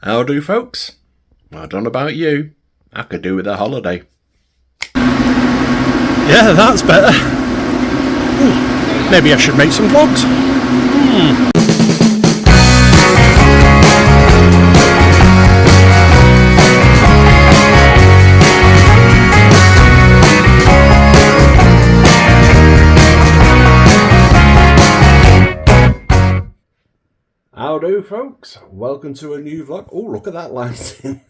How do, folks? I don't know about you. I could do with a holiday. Yeah, that's better. Ooh, maybe I should make some vlogs. How do, folks? Welcome to a new vlog. Oh, look at that lighting.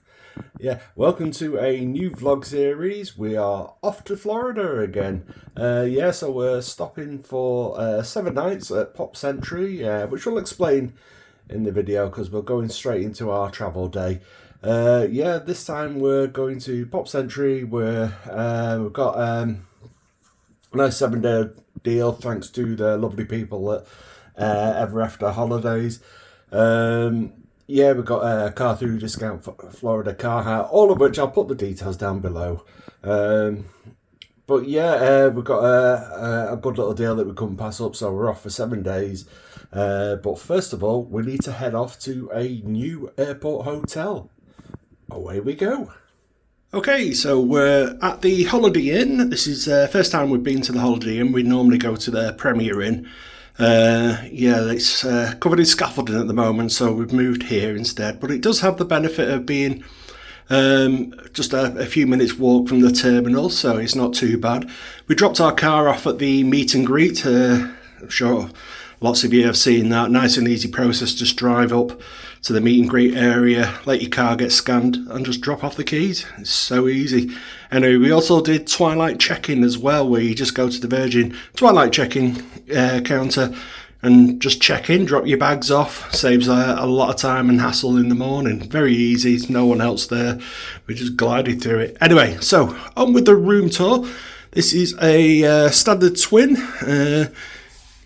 Yeah, welcome to a new vlog series. We are off to Florida again. So we're stopping for 7 nights at Pop Century, which we'll explain in the video because we're going straight into our travel day. This time we're going to Pop Century. We've got a nice 7-day deal thanks to the lovely people at Ever After Holidays. We've got a car through discount for Florida car hire, all of which I'll put the details down below. We've got a good little deal that we couldn't pass up, so we're off for 7 days. But first of all, we need to head off to a new airport hotel. Away we go. Okay, so we're at the Holiday Inn. This is the first time we've been to the Holiday Inn. We normally go to the Premier Inn. It's covered in scaffolding at the moment, so we've moved here instead. But it does have the benefit of being just a few minutes walk from the terminal, so it's not too bad. We dropped our car off at the meet and greet. I'm sure lots of you have seen that. Nice and easy process. Just drive up to the meet and greet area, let your car get scanned, and just drop off the keys. It's so easy. Anyway, we also did Twilight check-in as well, where you just go to the Virgin Twilight check-in counter and just check in, drop your bags off. Saves a lot of time and hassle in the morning. Very easy, there's no one else there. We just glided through it. Anyway, so on with the room tour. This is a standard twin.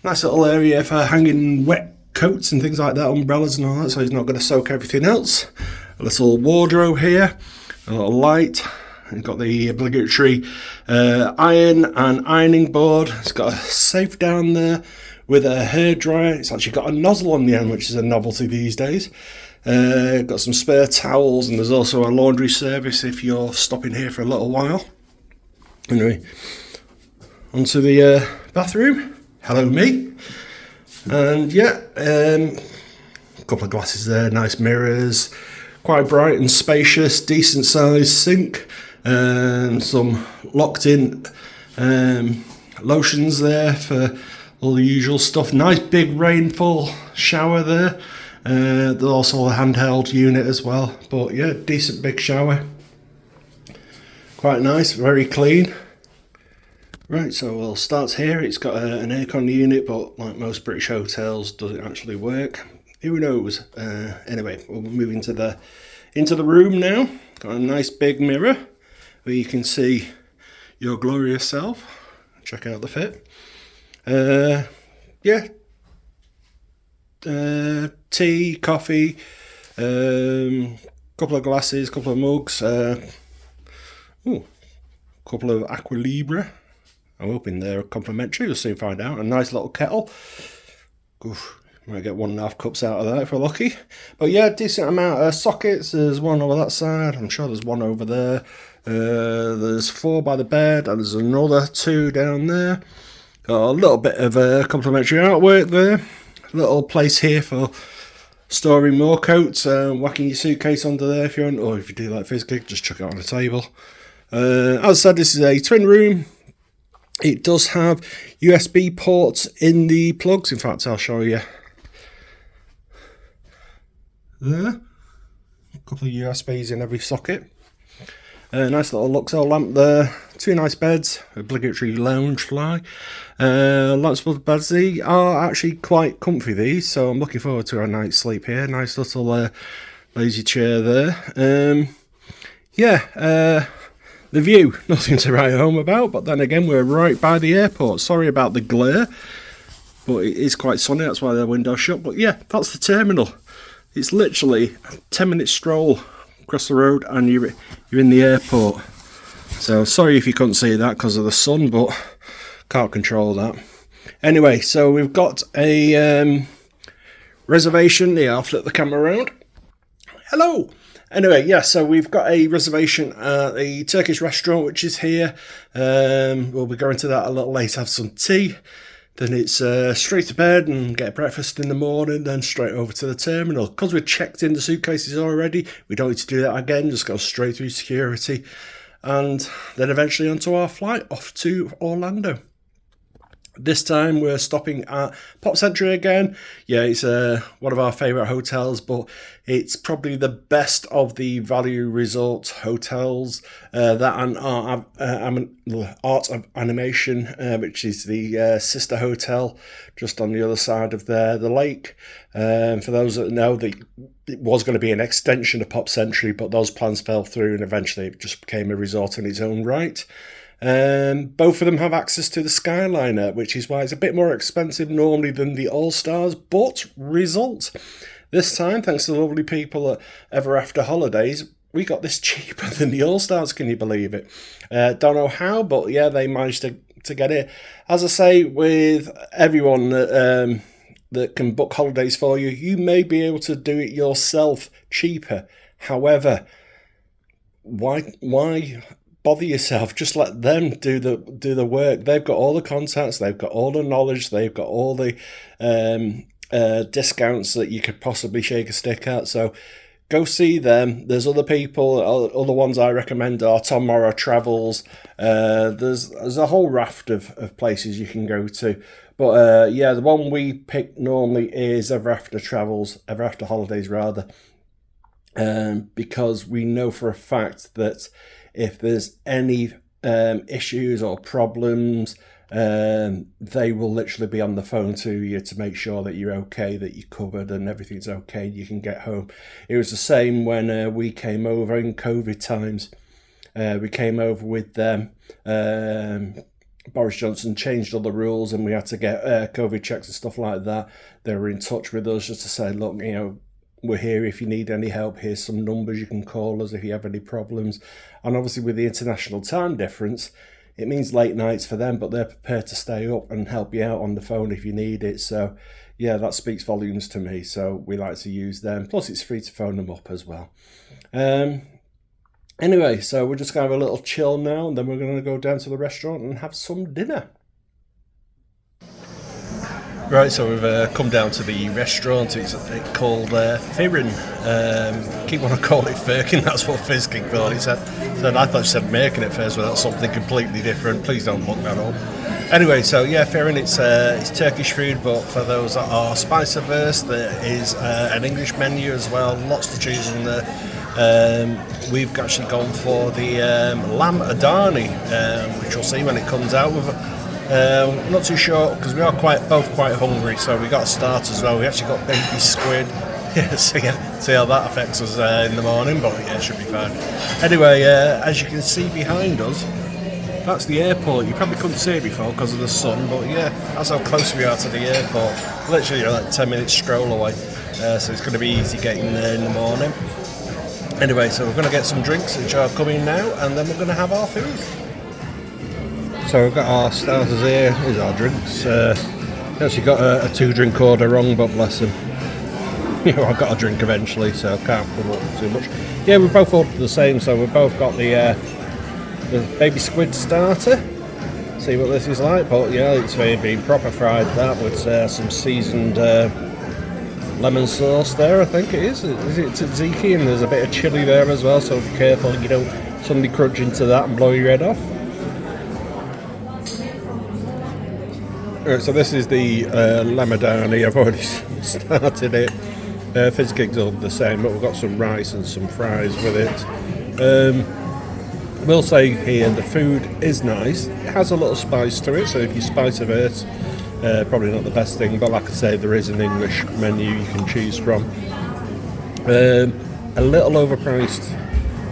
Nice little area for hanging wet coats and things like that, umbrellas and all that, so he's not going to soak everything else. A little wardrobe here, a little light. You've got the obligatory iron and ironing board. It's got a safe down there with a hairdryer. It's actually got a nozzle on the end, which is a novelty these days. Got some spare towels, and there's also a laundry service if you're stopping here for a little while. Anyway, onto the bathroom. Hello, me. And a couple of glasses there, nice mirrors, quite bright and spacious, decent sized sink, some locked in lotions there for all the usual stuff. Nice big rainfall shower there. There's also a handheld unit as well, but yeah, decent big shower. Quite nice, very clean. Right, so we'll start here. It's got an aircon unit, but like most British hotels, doesn't actually work. Who knows? Anyway, we'll move into the room now. Got a nice big mirror where you can see your glorious self. Check out the fit. Tea, coffee, couple of glasses, couple of mugs, couple of Aqua Libra. I'm hoping they're complimentary. We'll soon find out. A nice little kettle. Oof, might get 1.5 cups out of that if we're lucky. But yeah, decent amount of sockets. There's one over that side. I'm sure there's one over there. There's 4 by the bed, and there's another 2 down there. Got a little bit of complimentary artwork there. A little place here for storing more coats. Whacking your suitcase under there if you want, or if you do like physically, just chuck it on the table. As I said, this is a twin room. It does have USB ports in the plugs. In fact, I'll show you. There. A couple of USBs in every socket. Nice little Luxor lamp there. 2 nice beds. Obligatory lounge fly. Lamps for the beds. They are actually quite comfy, these. So I'm looking forward to a night's sleep here. Nice little lazy chair there. The view, nothing to write home about, but then again, we're right by the airport. Sorry about the glare, but it is quite sunny, that's why the window's shut. But yeah, that's the terminal. It's literally a 10-minute stroll across the road and you're in the airport. So sorry if you couldn't see that because of the sun, but can't control that. Anyway, so we've got a reservation. Yeah, I'll flip the camera around. Hello. Anyway, yeah, so we've got a reservation at the Turkish restaurant, which is here. We'll be going to that a little later, have some tea. Then it's straight to bed and get breakfast in the morning, then straight over to the terminal. Because we've checked in the suitcases already, we don't need to do that again, just go straight through security. And then eventually onto our flight off to Orlando. This time we're stopping at Pop Century again. Yeah, it's one of our favourite hotels, but it's probably the best of the value resort hotels. That and Art of Animation, which is the sister hotel just on the other side of the lake. For those that know, it was going to be an extension of Pop Century, but those plans fell through and eventually it just became a resort in its own right. Both of them have access to the Skyliner, which is why it's a bit more expensive normally than the All-Stars, but result. This time, thanks to the lovely people at Ever After Holidays, we got this cheaper than the All-Stars, can you believe it? Don't know how, but yeah, they managed to get it. As I say, with everyone that can book holidays for you, you may be able to do it yourself cheaper. However, why bother yourself? Just let them do the work. They've got all the contacts, they've got all the knowledge, they've got all the discounts that you could possibly shake a stick at. So go see them. There's other people. Other ones I recommend are Morrow Travels. There's a whole raft of places you can go to. But yeah, the one we pick normally is Ever After Holidays rather, because we know for a fact that if there's any issues or problems, they will literally be on the phone to you to make sure that you're okay, that you're covered and everything's okay, you can get home. It was the same when we came over in COVID times. We came over with them. Boris Johnson changed all the rules and we had to get COVID checks and stuff like that. They were in touch with us just to say, look, we're here if you need any help. Here's some numbers, you can call us if you have any problems. And obviously with the international time difference, it means late nights for them, but they're prepared to stay up and help you out on the phone if you need it. So yeah, that speaks volumes to me. So we like to use them. Plus it's free to phone them up as well. Anyway, so we're just going to have a little chill now, and then we're going to go down to the restaurant and have some dinner. Right, so we've come down to the restaurant. It's called Firin. Keep want to call it Firkin, that's what Fizzking thought. He said I thought she said making it first, but that's something completely different. Please don't look that up. Anyway, so yeah, Firin, it's Turkish food, but for those that are spice averse, there is an English menu as well, lots to choose from there. We've actually gone for the lamb adani, which we'll see when it comes out. Not too sure because we are both quite hungry, so we got a start as well. We actually got baby squid. Yeah, see how that affects us in the morning, but yeah, it should be fine. Anyway, as you can see behind us, that's the airport. You probably couldn't see it before because of the sun, but yeah, that's how close we are to the airport. Literally, you're like 10 minutes stroll away, so it's going to be easy getting there in the morning. Anyway, so we're going to get some drinks which are coming now, and then we're going to have our food. So we've got our starters here. Here's our drinks. Actually got a 2-drink order wrong, but bless him. I got a drink eventually, so I can't put up too much. Yeah, we both ordered the same, so we've both got the baby squid starter. See what this is like, but yeah, it's been proper fried that with some seasoned lemon sauce there, I think it is. Is it tzatziki? And there's a bit of chilli there as well, so be careful you don't suddenly crunch into that and blow your head off. Right, so this is the lamadani. I've already started it. Fizz King's all the same, but we've got some rice and some fries with it. We'll say here the food is nice. It has a little spice to it, so if you're spice averse, probably not the best thing, but like I say, there is an English menu you can choose from. A little overpriced.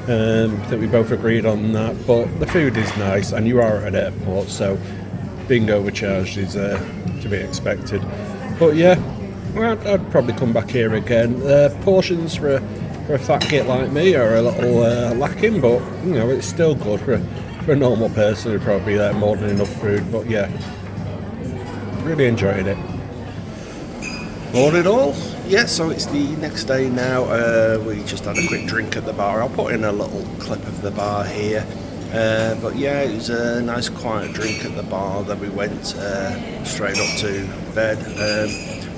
I think we both agreed on that, but the food is nice, and you are at an airport, so being overcharged is to be expected. But yeah, I'd probably come back here again. Portions for a fat kid like me are a little lacking, but it's still good for a normal person. It'd probably be more than enough food. But yeah, really enjoyed it. All in all, Yeah, so it's the next day now. We just had a quick drink at the bar. I'll put in a little clip of the bar here. But yeah, it was a nice quiet drink at the bar. Then we went straight up to bed.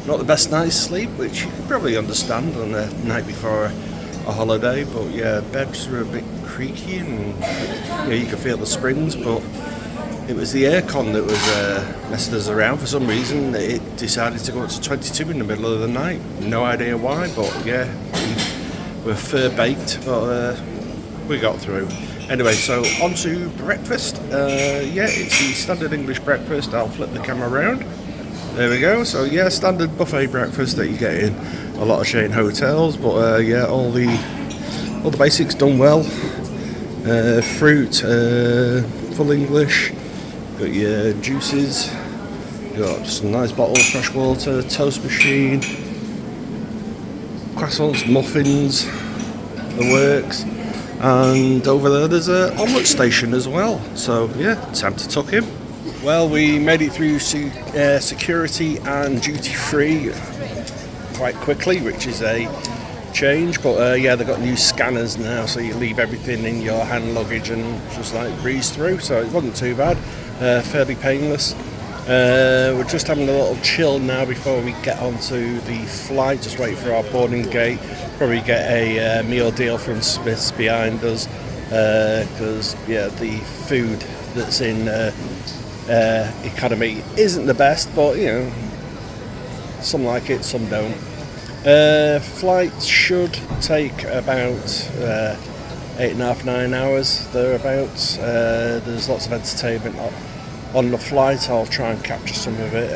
Not the best night's sleep, which you can probably understand on the night before a holiday. But yeah, beds were a bit creaky and yeah, you could feel the springs. But it was the aircon that was messing us around for some reason. It decided to go up to 22 in the middle of the night. No idea why, but yeah, we were fur baked, but we got through. Anyway, so on to breakfast. Yeah, it's the standard English breakfast. I'll flip the camera around. There we go. So yeah, standard buffet breakfast that you get in a lot of chain hotels. But yeah, all the basics done well. Fruit, full English. Got your juices. Got some nice bottled fresh water, toast machine, croissants, muffins, the works. And over there there's an omelette station as well. So yeah, time to tuck in. Well, we made it through security and duty free quite quickly, which is a change. But yeah, they've got new scanners now, so you leave everything in your hand luggage and just like breeze through. So it wasn't too bad, fairly painless. We're just having a little chill now before we get onto the flight. Just wait for our boarding gate. Probably get a meal deal from Smith's behind us, because yeah, the food that's in economy isn't the best, but you know, some like it, some don't. Flight should take about 8.5, 9 hours thereabouts. There's lots of entertainment on the flight. I'll try and capture some of it.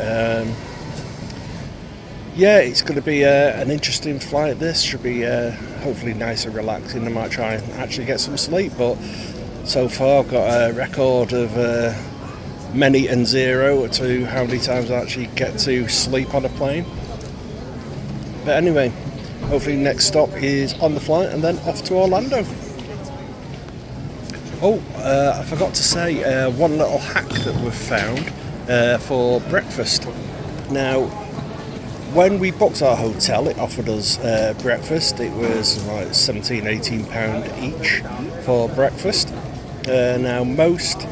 Yeah, it's going to be an interesting flight. This should be hopefully nice and relaxing. I might try and actually get some sleep, but so far I've got a record of many and zero to how many times I actually get to sleep on a plane. But anyway, hopefully next stop is on the flight and then off to Orlando. Oh, I forgot to say one little hack that we've found for breakfast. Now, when we booked our hotel, it offered us breakfast. It was like £17-18 each for breakfast. Now, most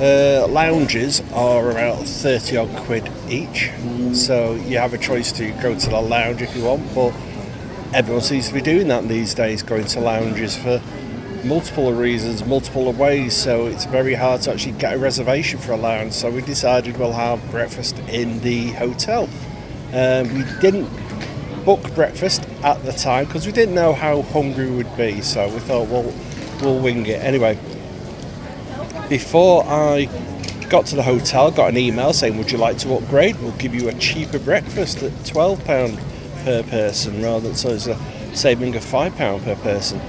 lounges are about 30 odd quid each, so you have a choice to go to the lounge if you want, but everyone seems to be doing that these days, going to lounges for multiple reasons, multiple ways, so it's very hard to actually get a reservation for a lounge. So we decided we'll have breakfast in the hotel. We didn't book breakfast at the time because we didn't know how hungry we would be, so we thought we'll wing it. Anyway, before I got to the hotel, got an email saying, would you like to upgrade? We'll give you a cheaper breakfast at £12 per person, rather than, so it's a saving of £5 per person.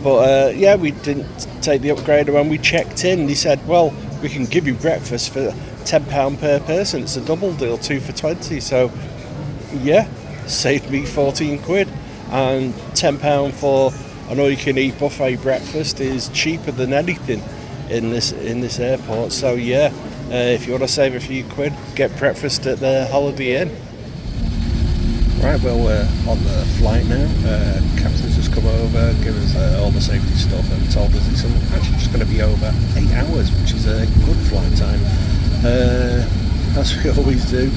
But yeah, we didn't take the upgrade. When we checked in, they said, well, we can give you breakfast for £10 per person. It's a double deal, 2 for 20. So yeah, saved me 14 quid, and £10 for an all-you-can-eat buffet breakfast is cheaper than anything in this airport. So yeah, if you want to save a few quid, get breakfast at the Holiday Inn. Right, well, we're on the flight now. Captain's just come over, given us all the safety stuff, and told us it's actually just going to be over 8 hours, which is a good flight time. As we always do,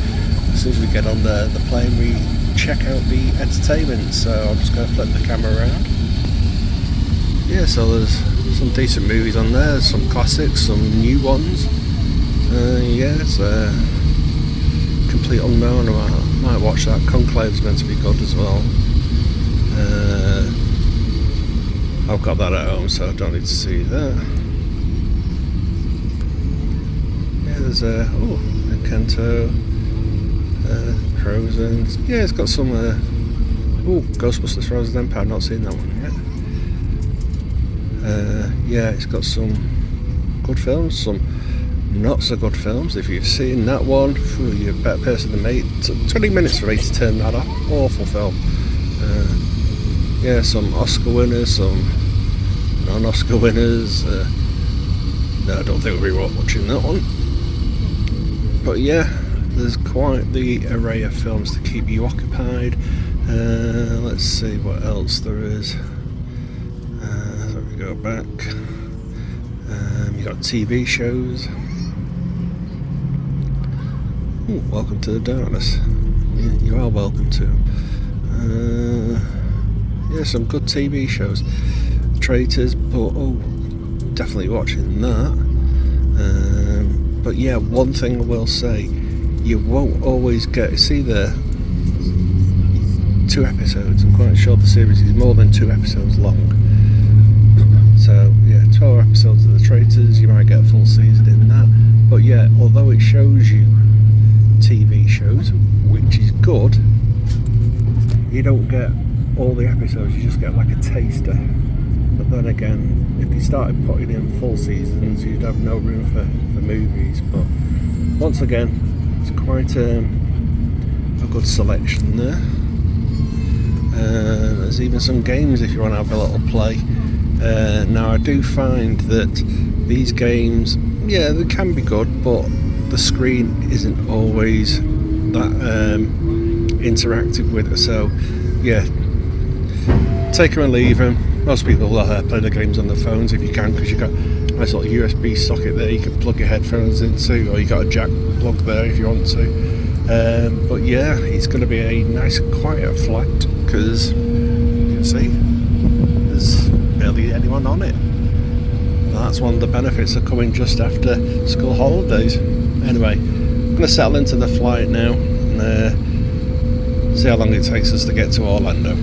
as soon as we get on the plane, we check out the entertainment. So I'm just going to flip the camera around. Yeah, so there's some decent movies on there, some classics, some new ones. Yeah, it's a complete unknown. I might watch that. Conclave's meant to be good as well. I've got that at home, so I don't need to see that. Yeah, there's Encanto, Frozen. Yeah, it's got some. Ghostbusters Frozen Empire. Not seen that one yet. Yeah, it's got some good films, some not so good films. If you've seen that one, you're a better person than me. It took 20 minutes for me to turn that off. Awful film. Yeah, some Oscar winners, some non-Oscar winners. No, I don't think we'll be watching that one. But yeah, there's quite the array of films to keep you occupied. Let's see what else there is. So we go back. You got TV shows. Ooh, welcome to the darkness. You are welcome to. Yeah, some good TV shows. Traitors, but definitely watching that. But yeah, one thing I will say, you won't always get. See there, 2 episodes. I'm quite sure the series is more than 2 episodes long. So yeah, 12 episodes of the Traitors. You might get a full season in that. But yeah, although it shows you TV shows, which is good, you don't get all the episodes. You just get like a taster. But then again, if you started putting in full seasons, you'd have no room for movies. But once again, it's quite a good selection there. There's even some games if you want to have a little play. Now I do find that these games, yeah, they can be good, but the screen isn't always that interactive with it. So yeah, take them and leave them. Most people play the games on their phones if you can, because you've got a nice little USB socket there you can plug your headphones into, or you got a jack plug there if you want to. But yeah, it's going to be a nice quiet flight because you can see there's barely anyone on it. That's one of the benefits of coming just after school holidays. Anyway, I'm going to settle into the flight now and see how long it takes us to get to Orlando.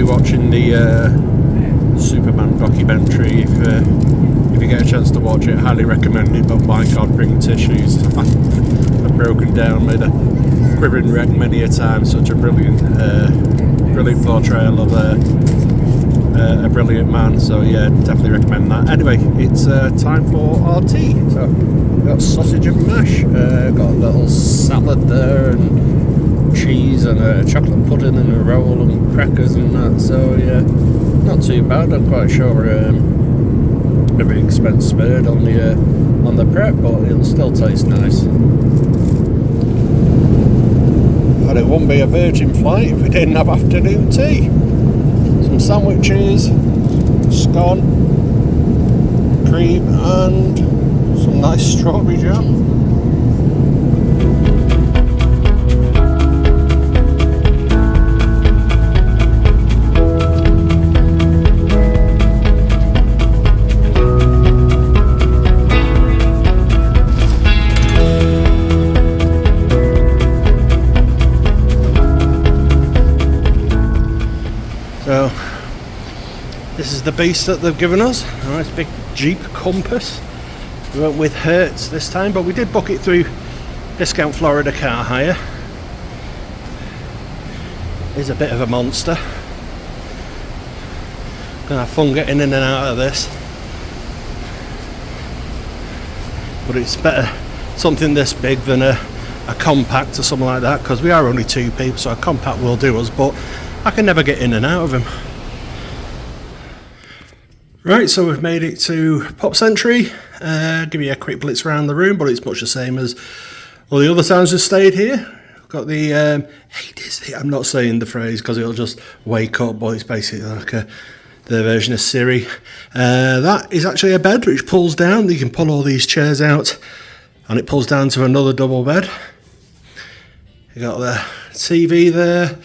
Watching the Superman documentary. If you get a chance to watch it, highly recommend it. But my God, bring tissues. I've broken down, made a quivering wreck many a time. Such a brilliant portrayal of a brilliant man. So yeah, definitely recommend that. Anyway, it's time for our tea. So we've got sausage and mash. Got a little salad there and cheese and a chocolate pudding and a roll and crackers and that. So yeah, not too bad. I'm quite sure everything's spent spared on the prep, but it'll still taste nice. And it wouldn't be a Virgin flight if we didn't have afternoon tea. Some sandwiches, scone, cream and some nice strawberry jam. So this is the beast that they've given us. A nice big Jeep Compass. We went with Hertz this time, but we did book it through Discount Florida Car Hire. It's a bit of a monster. Gonna have fun getting in and out of this. But it's better something this big than a compact or something like that, because we are only 2 people, so a compact will do us, but I can never get in and out of them. Right, so we've made it to Pop Century. Give you a quick blitz around the room, but it's much the same as all the other times we've stayed here. We've got the hey Disney. I'm not saying the phrase because it'll just wake up, but it's basically like the version of Siri. That is actually a bed which pulls down. You can pull all these chairs out and it pulls down to another double bed. You got the TV there.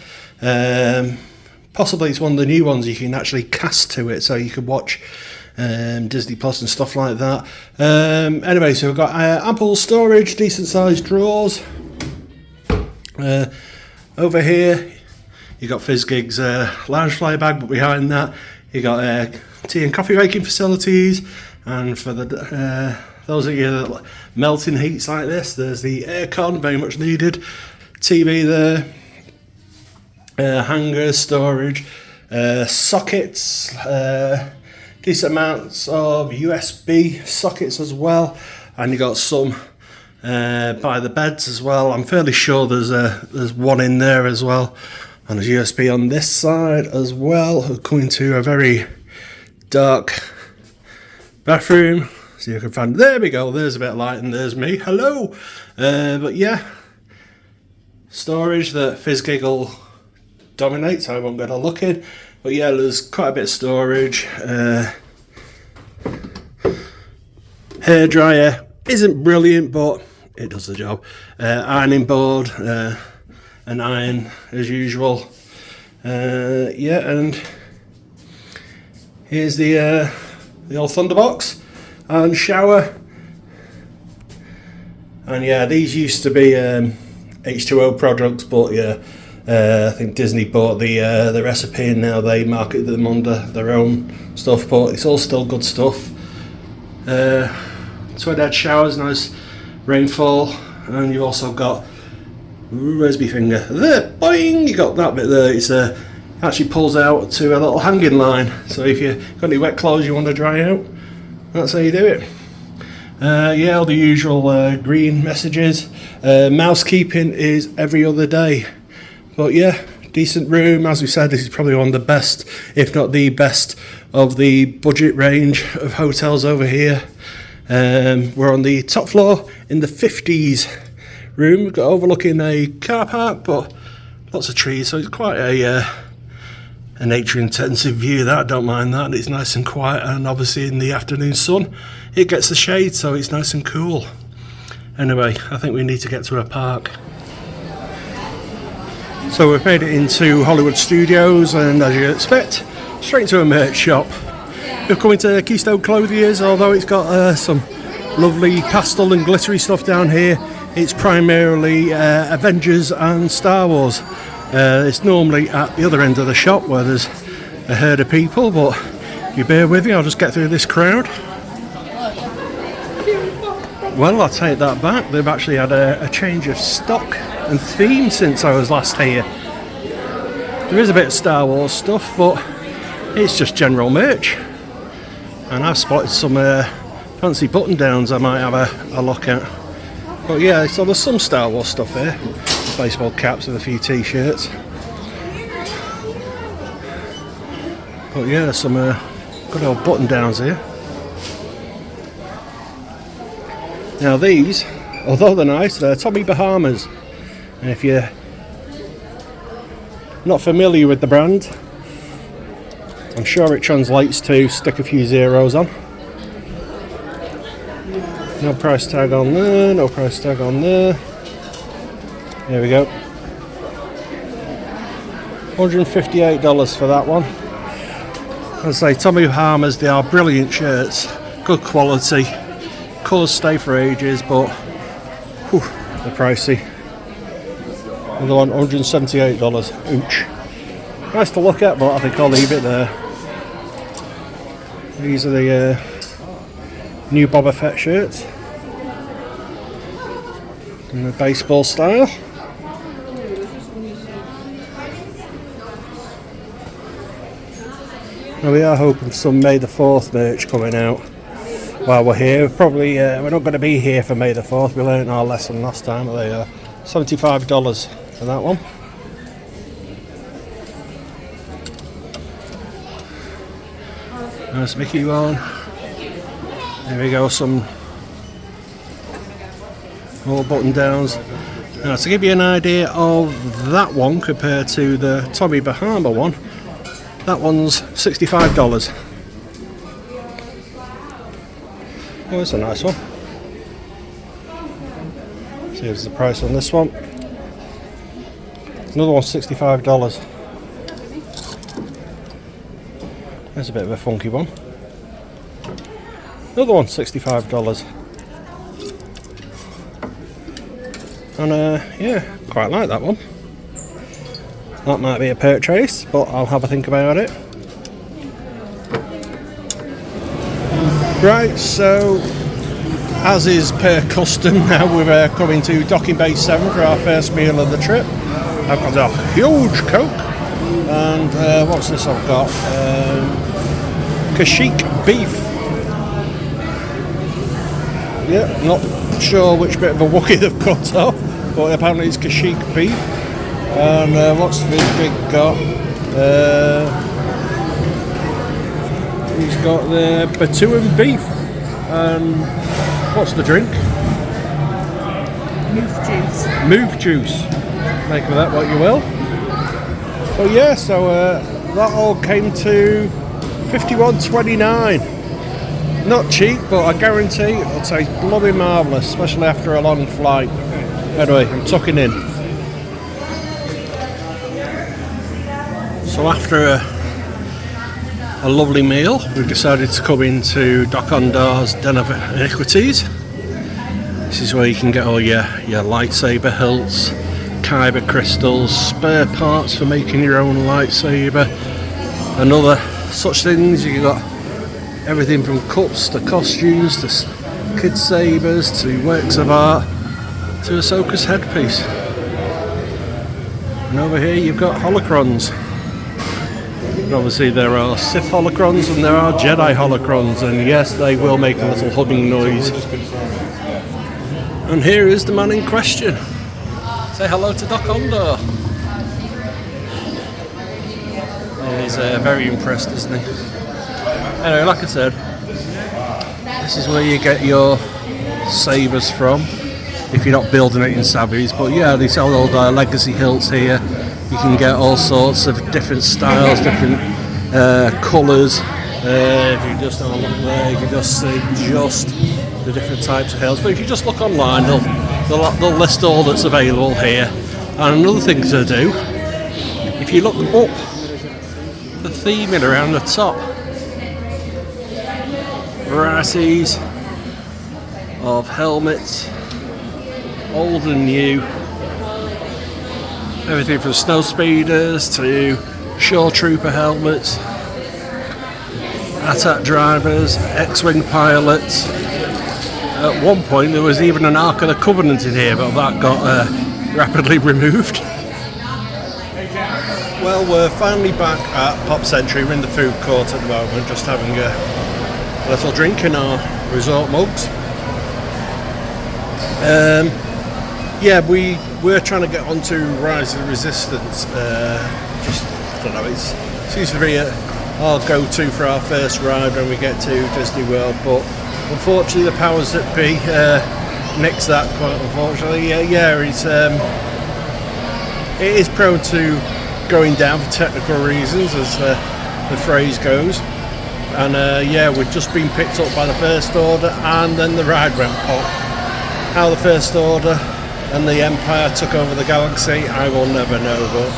Possibly it's one of the new ones you can actually cast to it, so you could watch Disney Plus and stuff like that. Anyway, so we've got ample storage, decent sized drawers. Over here you got Fizzgig's lounge fly bag, but behind that you got tea and coffee making facilities, And for the those of you that melting heats like this, there's the aircon, very much needed. TV there, hangers, storage, sockets, decent amounts of USB sockets as well, and you got some by the beds as well. I'm fairly sure there's one in there as well, and there's USB on this side as well, coming to a very dark bathroom. See if I can find. There we go. There's a bit of light, and there's me. Hello. But yeah, storage that Fizzgiggle dominates. I won't go to look in. But yeah, there's quite a bit of storage. Hairdryer isn't brilliant, but it does the job. Ironing board, an iron as usual. Yeah, and here's the old Thunderbox and shower. And yeah, these used to be H2O products, but yeah, I think Disney bought the recipe, and now they market them under their own stuff, but it's all still good stuff. Twin head showers, nice rainfall, and you've also got, where's my finger? There, boing! You got that bit there. It's actually pulls out to a little hanging line, so if you've got any wet clothes you want to dry out, that's how you do it. Yeah, all the usual green messages. Mousekeeping is every other day. But yeah, decent room. As we said, this is probably one of the best, if not the best, of the budget range of hotels over here. We're on the top floor in the 50s room. We've got overlooking a car park, but lots of trees, so it's quite a nature intensive view. That I don't mind that. It's nice and quiet, and obviously in the afternoon sun it gets the shade, so it's nice and cool. Anyway, I think we need to get to a park. So we've made it into Hollywood Studios, and as you expect, straight to a merch shop. We've come into Keystone Clothiers, although it's got some lovely pastel and glittery stuff down here. It's primarily Avengers and Star Wars. It's normally at the other end of the shop where there's a herd of people, but if you bear with me, I'll just get through this crowd. Well, I'll take that back. They've actually had a change of stock and theme since I was last here. There is a bit of Star Wars stuff, but it's just general merch. And I've spotted some fancy button downs I might have a look at. But yeah, so there's some Star Wars stuff here. Baseball caps with a few t-shirts. But yeah, there's some good old button downs here. Now these, although they're nice, they're Tommy Bahamas. And if you're not familiar with the brand, I'm sure it translates to stick a few zeros on. No price tag on there, no price tag on there. There we go. $158 for that one. As I say, Tommy Bahamas, they are brilliant shirts, good quality, colours stay for ages, but whew, they're pricey. Another one, $178. Ouch. Nice to look at, but I think I'll leave it there. These are the new Boba Fett shirts in the baseball style. Now we are hoping for some May the 4th merch coming out while we're here. Probably we're not going to be here for May the 4th. We learned our lesson last time. They are $75 for that one. Nice Mickey one. There we go, some more button downs. Now to give you an idea of that one compared to the Tommy Bahama one, that one's $65. Oh, that's a nice one. See, here's the price on this one. Another one's $65. There's a bit of a funky one. Another one, $65. And yeah, quite like that one. That might be a purchase, but I'll have a think about it. Right, so as is per custom now, we're coming to Docking Bay 7 for our first meal of the trip. I've got a huge Coke, and what's this I've got? Kashyyyk beef. Yeah, not sure which bit of a Wookiee they've cut off, but apparently it's Kashyyyk beef. And what's this big got? He's got the Batuan beef. And what's the drink? Move juice. Make of that what you will. But yeah, so that all came to $51.29. Not cheap, but I guarantee it'll taste bloody marvellous, especially after a long flight. Anyway, I'm tucking in. So after a lovely meal, we've decided to come into Dokondar's Den of Iniquities. This is where you can get all your lightsaber hilts, kyber crystals, spare parts for making your own lightsaber, and other such things. You've got everything from cups to costumes to kid sabers to works of art to Ahsoka's headpiece. And over here you've got holocrons. And obviously there are Sith holocrons and there are Jedi holocrons, and yes, they will make a little humming noise. And here is the man in question. Say hello to Dokondar. He's very impressed, isn't he? Anyway, like I said, this is where you get your sabers from if you're not building it in Savvy's. But yeah, they sell all the legacy hilts here. You can get all sorts of different styles, different colours. If you just have a look there, you can just see just the different types of hilts. But if you just look online, they'll list all that's available here. And another thing to do, if you look up the theming around the top, varieties of helmets, old and new. Everything from snow speeders to shore trooper helmets, attack drivers, X-wing pilots. At one point there was even an Ark of the Covenant in here, but that got rapidly removed. Well, we're finally back at Pop Century. We're in the food court at the moment, just having a little drink in our resort mugs. Yeah, we're trying to get onto Rise of the Resistance. Just, I don't know, it seems to be our go-to for our first ride when we get to Disney World, but unfortunately the powers that be nix that, quite unfortunately. Yeah, it is prone to going down for technical reasons, as the phrase goes. And yeah, we've just been picked up by the First Order, and then the ride went pop. How the First Order and the Empire took over the galaxy, I will never know, but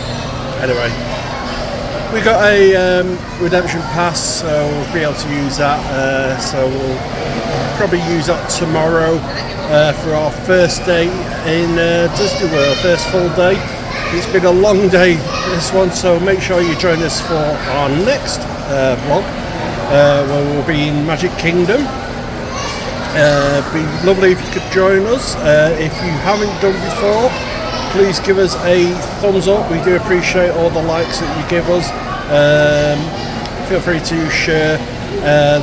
anyway. We got a redemption pass, so we'll be able to use that, so we'll probably use that tomorrow for our first day in Disney World, first full day. It's been a long day, this one, so make sure you join us for our next vlog, where we'll be in Magic Kingdom. It'd be lovely if you could join us. If you haven't done before, please give us a thumbs up. We do appreciate all the likes that you give us. Feel free to share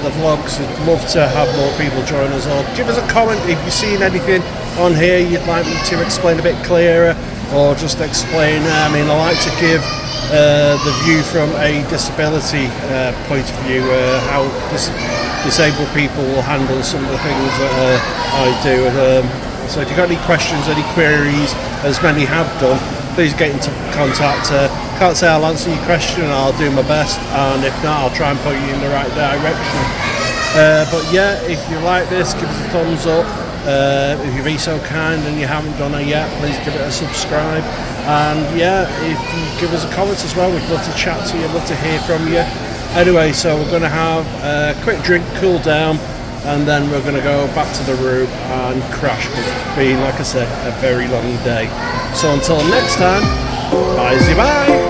the vlogs. We'd love to have more people join us, or give us a comment if you've seen anything on here you'd like me to explain a bit clearer, or just explain. I mean, I like to give the view from a disability point of view, how disabled people will handle some of the things that I do. So if you've got any questions, any queries, as many have done, please get into contact. Can't say I'll answer your question, I'll do my best, and if not, I'll try and point you in the right direction. But yeah, if you like this, give us a thumbs up. If you'd be so kind and you haven't done it yet, please give it a subscribe. And yeah, if you give us a comment as well, we'd love to chat to you, love to hear from you. Anyway, so we're going to have a quick drink, cool down, and then we're going to go back to the room and crash, because it's been, like I said, a very long day. So until next time, bye.